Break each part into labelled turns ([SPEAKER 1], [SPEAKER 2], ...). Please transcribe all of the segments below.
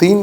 [SPEAKER 1] 3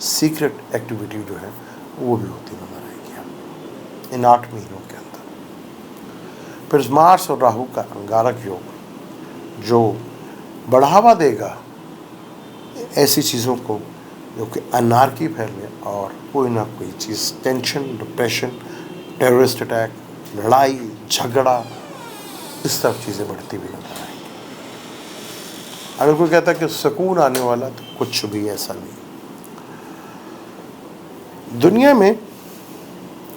[SPEAKER 1] secret activity جو ہے وہ بھی ہوتی نظر آئے گی ہمیں ان 8 مہینوں کے اندر. پھر مارس اور راہو کا انگارک یوگ جو بڑھاوا دے گا ایسی چیزوں کو جو کہ انارکی پھیلے اور کوئی نہ کوئی چیز ٹینشن، ڈپریشن، ٹیررسٹ اٹیک، لڑائی جھگڑا، اس طرف چیزیں بڑھتی ہوئی نظر آئیں گی. اگر کوئی کہتا ہے کہ سکون آنے والا، تو کچھ بھی ایسا نہیں. دنیا میں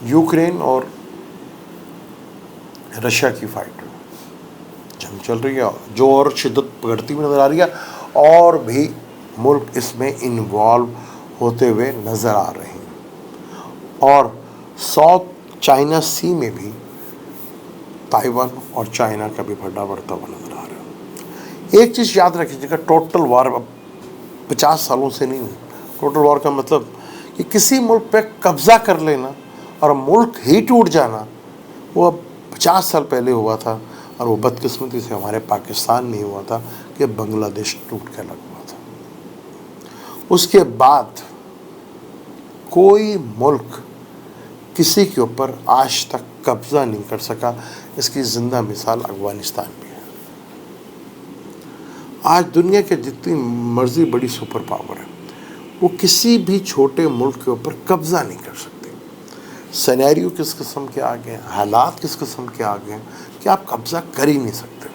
[SPEAKER 1] یوکرین اور رشیا کی فائٹ جنگ چل رہی ہے جو اور شدت پکڑتی ہوئی نظر آ رہی ہے، اور بھی ملک اس میں انوالو ہوتے ہوئے نظر آ رہے ہیں. اور ساؤتھ چائنا سی میں بھی تائیوان اور چائنا کا بھی بڑا بڑھتا ہوا نظر آ رہا ہے. ایک چیز یاد رکھیے گا، ٹوٹل وار اب 50 سالوں سے نہیں ہے. ٹوٹل وار کا مطلب کہ کسی ملک پہ قبضہ کر لینا اور ملک ہی ٹوٹ جانا، وہ اب 50 سال پہلے ہوا تھا. اور وہ بدقسمتی سے ہمارے پاکستان میں ہوا تھا کہ بنگلہ دیش ٹوٹ کے الگ ہوا تھا. اس کے بعد کوئی ملک کسی کے اوپر آج تک قبضہ نہیں کر سکا. اس کی زندہ مثال افغانستان بھی ہے. آج دنیا کے جتنی مرضی بڑی سپر پاور ہے، وہ کسی بھی چھوٹے ملک کے اوپر قبضہ نہیں کر سکتے. سینیریو کس قسم کے آگے ہیں، حالات کس قسم کے آگے ہیں کہ آپ قبضہ کر ہی نہیں سکتے.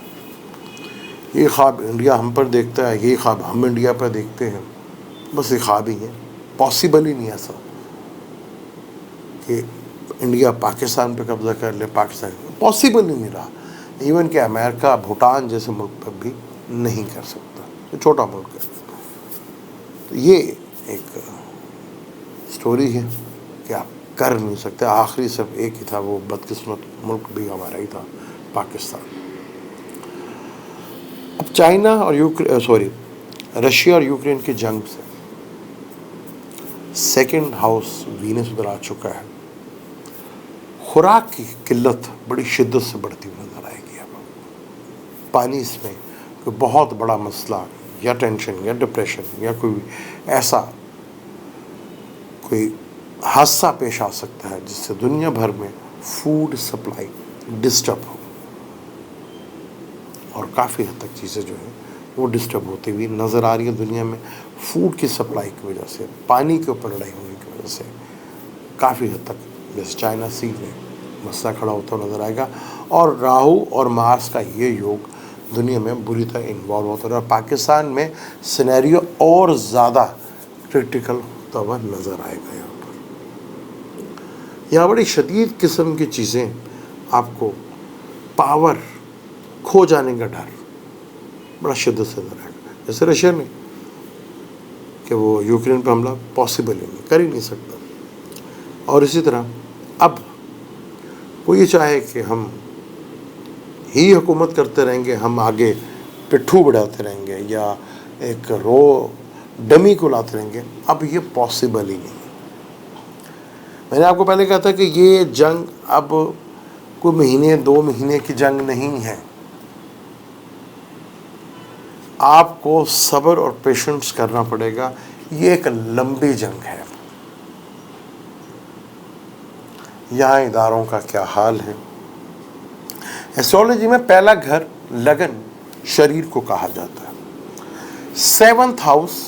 [SPEAKER 1] یہ خواب انڈیا ہم پر دیکھتا ہے، یہ خواب ہم انڈیا پر دیکھتے ہیں، بس یہ خواب ہی ہے. پاسبل ہی نہیں ایسا کہ انڈیا پاکستان پہ قبضہ کر لے. پاکستان پاسبل ہی نہیں رہا. ایون کہ امریکہ بھوٹان جیسے ملک پر بھی نہیں کر سکتا، یہ چھوٹا ملک ہے. تو یہ ایک سٹوری ہے کہ آپ کر نہیں سکتے. آخری صرف ایک ہی تھا، وہ بدقسمت ملک بھی ہمارا ہی تھا، پاکستان. اب چائنا اور رشیا اور یوکرین کی جنگ سے سیکنڈ ہاؤس وینس ادھر آ چکا ہے. خوراک کی قلت بڑی شدت سے بڑھتی ہوئی نظر آئے گی. اب پانی اس میں کوئی بہت بڑا مسئلہ یا ٹینشن یا ڈپریشن یا کوئی ایسا کوئی حادثہ پیش آ سکتا ہے جس سے دنیا بھر میں فوڈ سپلائی ڈسٹرب ہو. اور کافی حد تک چیزیں جو ہیں وہ ڈسٹرب ہوتی ہوئی نظر آ رہی ہے دنیا میں. فوڈ کی سپلائی کی وجہ سے، پانی کے اوپر لڑائی ہونے کی وجہ سے کافی حد تک جیسے چائنا سی میں مسئلہ کھڑا ہوتا نظر آئے گا. اور راہو اور مارس کا یہ یوگ دنیا میں بری طرح انوالو ہوتا ہے. اور پاکستان میں سینیریو اور زیادہ کرٹیکل ہوتا ہوا نظر آئے گا. یہاں بڑی شدید قسم کی چیزیں آپ کو، پاور کھو جانے کا ڈر بڑا شدت سے نظر آئے گا. جیسے رشیا نے کہ وہ یوکرین پہ حملہ پاسبل ہی نہیں، کر ہی نہیں سکتا. اور اسی طرح اب وہ یہ چاہے کہ ہم ہی حکومت کرتے رہیں گے، ہم آگے پٹھو بڑھاتے رہیں گے یا ایک ڈمی کو لاتے رہیں گے، اب یہ پاسبل ہی نہیں. میں نے آپ کو پہلے کہا تھا کہ یہ جنگ اب کوئی مہینے 2 مہینے کی جنگ نہیں ہے. آپ کو صبر اور پیشنس کرنا پڑے گا. یہ ایک لمبی جنگ ہے. یہاں اداروں کا کیا حال ہے. ایسٹرولوجی میں پہلا گھر لگن شریر کو کہا جاتا ہے. 7th ہاؤس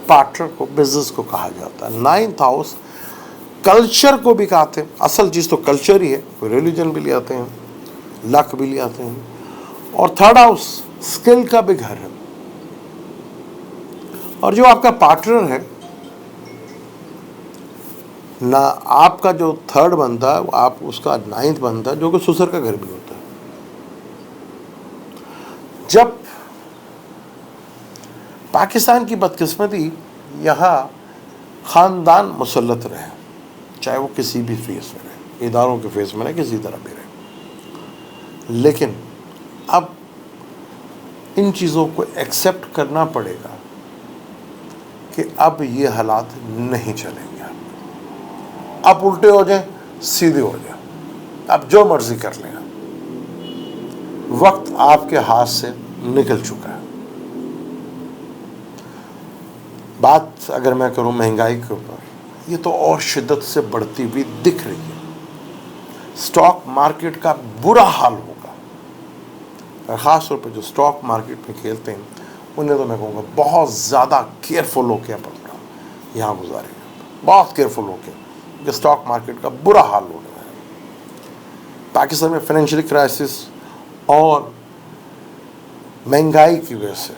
[SPEAKER 1] پارٹنر کو، بزنس کو کہا جاتا ہے. 9th ہاؤس کلچر کو بھی کہتے ہیں. اصل چیز تو کلچر ہی ہے. کوئی ریلیجن بھی لے آتے ہیں، لک بھی لے آتے ہیں. اور 3rd ہاؤس اسکل کا بھی گھر ہے. اور جو آپ کا پارٹنر ہے نہ، آپ کا جو 3rd بنتا ہے آپ اس کا 9th بنتا ہے، جو کہ سسر کا گھر بھی ہوتا ہے. جب پاکستان کی بدقسمتی یہاں خاندان مسلط رہے، چاہے وہ کسی بھی فیس میں رہے، اداروں کے فیس میں رہے، کسی طرح بھی رہے، لیکن اب ان چیزوں کو ایکسیپٹ کرنا پڑے گا کہ اب یہ حالات نہیں چلیں گے. اب الٹے ہو جائیں، سیدھے ہو جائیں، اب جو مرضی کر لیں. وقت آپ کے ہاتھ سے نکل چکا ہے. بات اگر میں کروں مہنگائی کے اوپر، یہ تو اور شدت سے بڑھتی ہوئی دکھ رہی ہے. اسٹاک مارکیٹ کا برا حال ہوگا، اور خاص طور پہ جو اسٹاک مارکیٹ میں کھیلتے ہیں انہیں تو میں کہوں گا بہت زیادہ کیئرفل ہو کے اپنا یہاں گزارے گا، بہت کیئرفل ہو کے، کیونکہ اسٹاک مارکیٹ کا برا حال ہونے والا ہے. پاکستان میں فائنینشیل کرائسس اور مہنگائی کی وجہ سے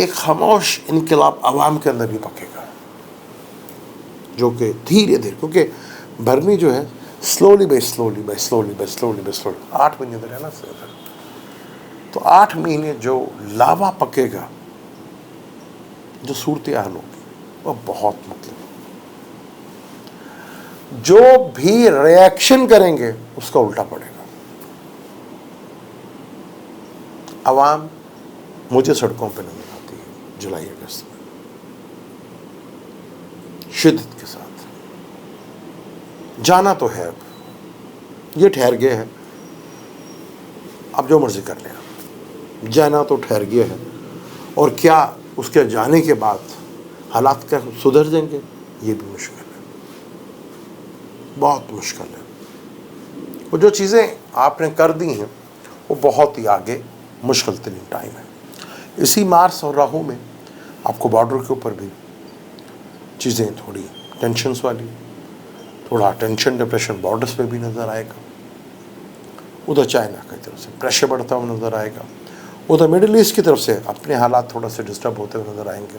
[SPEAKER 1] ایک خاموش انقلاب عوام کے اندر بھی پکے گا، جو کہ دھیرے دھیرے، کیونکہ برمی جو ہے سلولی 8 مہینے تو رہنا سر، تو 8 مہینے جو لاوا پکے گا، جو صورتحال ہوگی وہ بہت مطلب، جو بھی ریئیکشن کریں گے اس کا الٹا پڑے گا. عوام مجھے سڑکوں پہ نظر آتی ہے جولائی اگست میں شدت کے ساتھ. جانا تو ہے، اب یہ ٹھہر گیا ہے، اب جو مرضی کر لیں، جانا تو ٹھہر گیا ہے. اور کیا اس کے جانے کے بعد حالات کیا سدھر جائیں گے، یہ بھی مشکل ہے، بہت مشکل ہے. وہ جو چیزیں آپ نے کر دی ہیں وہ بہت ہی آگے مشکل ترین ٹائم ہے. اسی مارس اور راہوں میں آپ کو بارڈر کے اوپر بھی چیزیں تھوڑی ٹینشنس والی، تھوڑا ٹینشن ڈپریشن بارڈرس پہ بھی نظر آئے گا. ادھر چائنا کی طرف سے پریشر بڑھتا ہوا نظر آئے گا، ادھر مڈل ایسٹ کی طرف سے اپنے حالات تھوڑا سے ڈسٹرب ہوتے ہوئے نظر آئیں گے.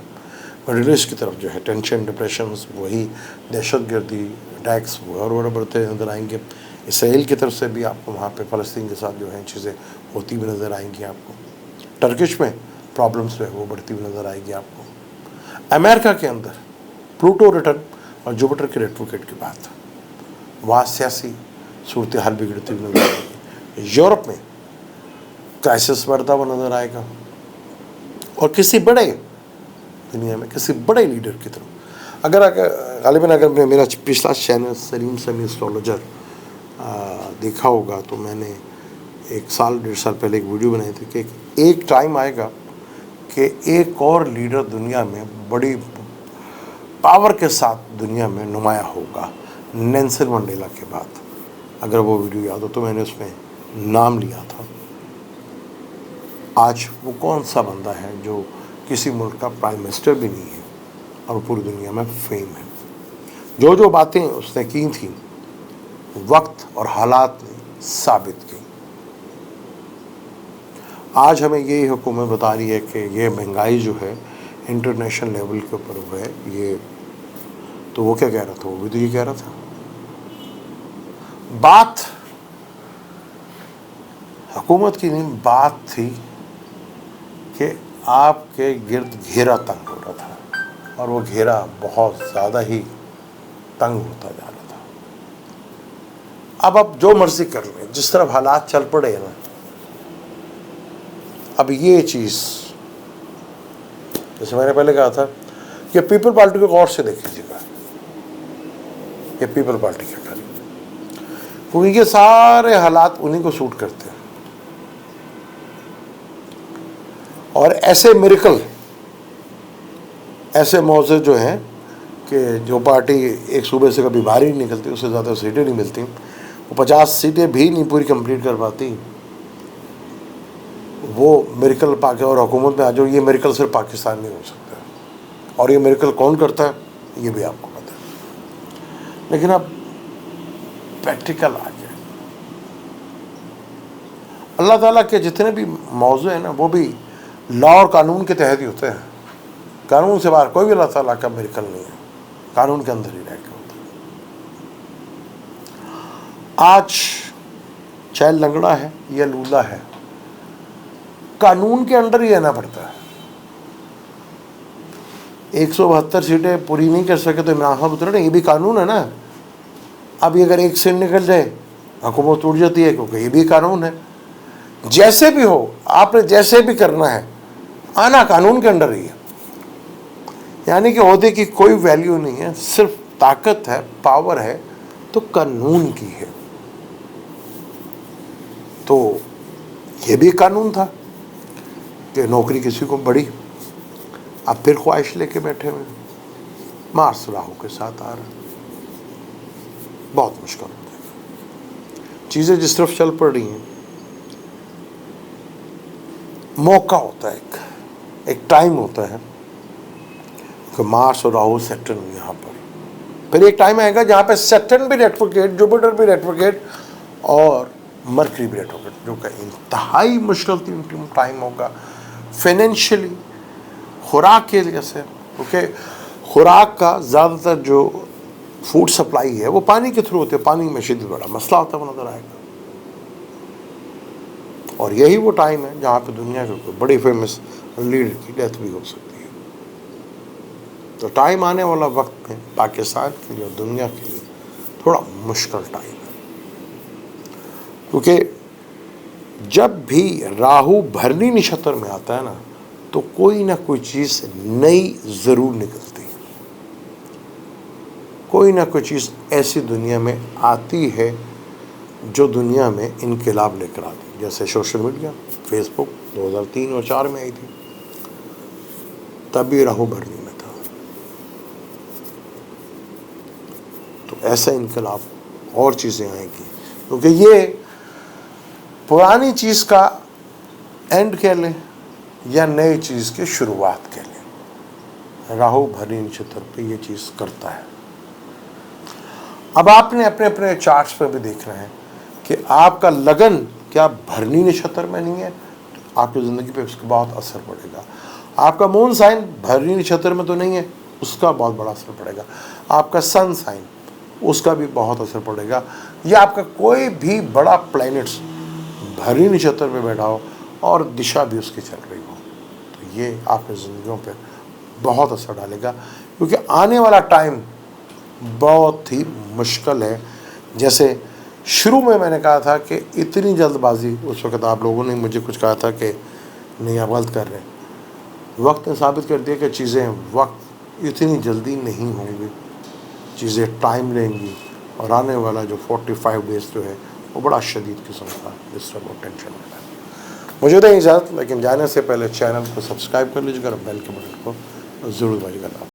[SPEAKER 1] مڈل ایسٹ کی طرف جو ہے ٹینشن ڈپریشنز، وہی دہشت گردی اٹیکس اور بڑھتے نظر آئیں گے. اسرائیل کی طرف سے بھی آپ کو وہاں پہ فلسطین کے ساتھ جو ہیں چیزیں ہوتی ہوئی نظر آئیں گی. آپ کو ٹرکش میں پرابلمس جو ہے وہ بڑھتی ہوئی نظر آئے گی. آپ کو امریکہ کے اندر پلوٹو ریٹرن اور جوپیٹر کے ریٹروگیٹ کے بعد وہاں سیاسی صورتحال بگڑتی ہوئی نظر آئے گی. یورپ میں کرائسس بڑھتا ہوا نظر آئے گا، اور کسی بڑے دنیا میں کسی بڑے لیڈر کی طرف غالباً اگر میرا پچھلا چینل سلیم سمی اسٹرالوجر دیکھا ہوگا تو میں نے 1-1.5 سال پہلے ایک ویڈیو بنائی تھی کہ ایک ٹائم آئے گا کہ ایک اور لیڈر دنیا میں بڑی پاور کے ساتھ دنیا میں نمایاں ہوگا نیلسن منڈیلا کے بعد. اگر وہ ویڈیو یاد ہو تو میں نے اس میں نام لیا تھا. آج وہ کون سا بندہ ہے جو کسی ملک کا پرائم منسٹر بھی نہیں ہے اور پوری دنیا میں فیم ہے. جو جو باتیں اس نے کی تھیں وقت اور حالات نے ثابت کی. آج ہمیں یہی حکومت بتا رہی ہے کہ یہ مہنگائی جو ہے انٹرنیشنل لیول کے اوپر وہ ہے. یہ تو وہ کیا کہہ رہا تھا، وہ بھی تو یہ کہہ رہا تھا. بات حکومت کی نہیں، بات تھی کہ آپ کے گرد گھیرا تنگ ہو رہا تھا، اور وہ گھیرا بہت زیادہ ہی تنگ ہوتا جا رہا تھا. اب آپ جو مرضی کر لیں، جس طرح حالات چل پڑے نا، اب یہ چیز جیسے میں نے پہلے کہا تھا کہ پیپل پارٹی کو غور سے دیکھ لیجیے گا، یہ پیپل پارٹی کیا کر رہی ہے، کیونکہ یہ سارے حالات انہیں کو سوٹ کرتے ہیں. اور ایسے میریکل، ایسے موضوع جو ہیں کہ جو پارٹی ایک صوبے سے کبھی باہر ہی نہیں نکلتی، اس سے زیادہ سیٹیں نہیں ملتی، وہ 50 سیٹیں بھی نہیں پوری کمپلیٹ کر پاتی، وہ میریکل اور حکومت میں آ جاؤ. یہ میریکل صرف پاکستان میں ہو سکتا ہے، اور یہ میریکل کون کرتا ہے یہ بھی آپ کو پتہ ہے. لیکن اب پریکٹیکل آ جائے، اللہ تعالیٰ کے جتنے بھی موضوع ہیں نا وہ بھی لا اور قانون کے تحت ہی ہوتے ہیں. قانون سے باہر کوئی بھی اللہ تعالیٰ کا میریکل نہیں ہے، قانون کے اندر ہی رہ کے ہوتا ہے. آج چاہے لنگڑا ہے یا لولا ہے، قانون کے اندر ہی رہنا پڑتا ہے. 172 سیٹیں پوری نہیں کر سکے تو عمران خان اترے نا، یہ بھی قانون ہے نا. اب یہ اگر ایک سیٹ نکل جائے حکومت ٹوٹ جاتی ہے، کیونکہ یہ بھی قانون ہے. جیسے بھی ہو، آپ نے جیسے بھی کرنا ہے، آنا قانون کے اندر ہی ہے. یعنی کہ عہدے کی کوئی ویلیو نہیں ہے، صرف طاقت ہے، پاور ہے تو قانون کی ہے. تو یہ بھی قانون تھا کہ نوکری کسی کو بڑی، اب پھر خواہش لے کے بیٹھے ہوئے. مارس راہو کے ساتھ آ رہا ہے، بہت مشکل ہو جائے گا. چیزیں جس طرف چل پڑ رہی ہیں، موقع ہوتا ہے، ایک ٹائم ہوتا ہے کہ مارس اور راہو سیٹرن یہاں پر، پھر ایک ٹائم آئے گا جہاں پہ سیٹرن بھی ریٹروگریڈ، جوپیٹر بھی ریٹروگریڈ اور مرکری بھی ریٹروگریڈ، جو کہ انتہائی مشکل ٹائم ہوگا فائنینشلی، خوراک کے لیے سے، کیونکہ خوراک کا زیادہ تر جو فوڈ سپلائی ہے وہ پانی کے تھرو ہوتے ہے، پانی میں شدید بڑا مسئلہ ہوتا ہے وہ نظر آئے گا. اور یہی وہ ٹائم ہے جہاں پہ دنیا کے کوئی بڑی فیمس لیڈر کی ڈیتھ بھی ہو سکتی ہے. تو ٹائم آنے والا وقت میں پاکستان کے لیے اور دنیا کے لیے تھوڑا مشکل ٹائم ہے، کیونکہ جب بھی راہو بھرنی نشتر میں آتا ہے نا تو کوئی نہ کوئی چیز نئی ضرور نکلتی ہے، کوئی نہ کوئی چیز ایسی دنیا میں آتی ہے جو دنیا میں انقلاب لے کر آتی ہے. جیسے سوشل میڈیا، فیس بک 2003 اور 2004 میں آئی تھی، تب بھی راہو بھرنی میں تھا. تو ایسا انقلاب اور چیزیں آئیں گی، کیونکہ یہ پرانی چیز کا اینڈ کہہ لیں یا نئی چیز کی شروعات کہہ لیں، راہو بھرنی نشتر پہ یہ چیز کرتا ہے. اب آپ نے اپنے اپنے چارٹس پہ بھی دیکھنا ہے کہ آپ کا لگن کیا بھرنی نشتر میں نہیں ہے، آپ کی زندگی پہ اس کا بہت اثر پڑے گا. آپ کا مون سائن بھرنی نشتر میں تو نہیں ہے، اس کا بہت بڑا اثر پڑے گا. آپ کا سن سائن، اس کا بھی بہت اثر پڑے گا. یا آپ کا کوئی بھی بڑا پلینٹس بھرنی نشتر پہ بیٹھا ہو اور دشا بھی اس کی چل رہی ہو، تو یہ آپ کی زندگیوں پہ بہت اثر ڈالے گا. کیونکہ آنے والا ٹائم بہت ہی مشکل ہے. جیسے شروع میں نے کہا تھا کہ اتنی جلد بازی، اس وقت آپ لوگوں نے مجھے کچھ کہا تھا کہ نہیں آپ غلط کر رہے ہیں. وقت نے ثابت کر دیا کہ چیزیں وقت اتنی جلدی نہیں ہوں گی، چیزیں ٹائم لیں گی، اور آنے والا جو 45 ڈیز جو ہے وہ بڑا شدید قسم کا ڈسٹرب اور ٹینشن ہوتا ہے. مجھے دیں اجازت، لیکن جانے سے پہلے چینل کو سبسکرائب کر لیجیے گا اور بیل کے بٹن کو ضرور دبائیے گا.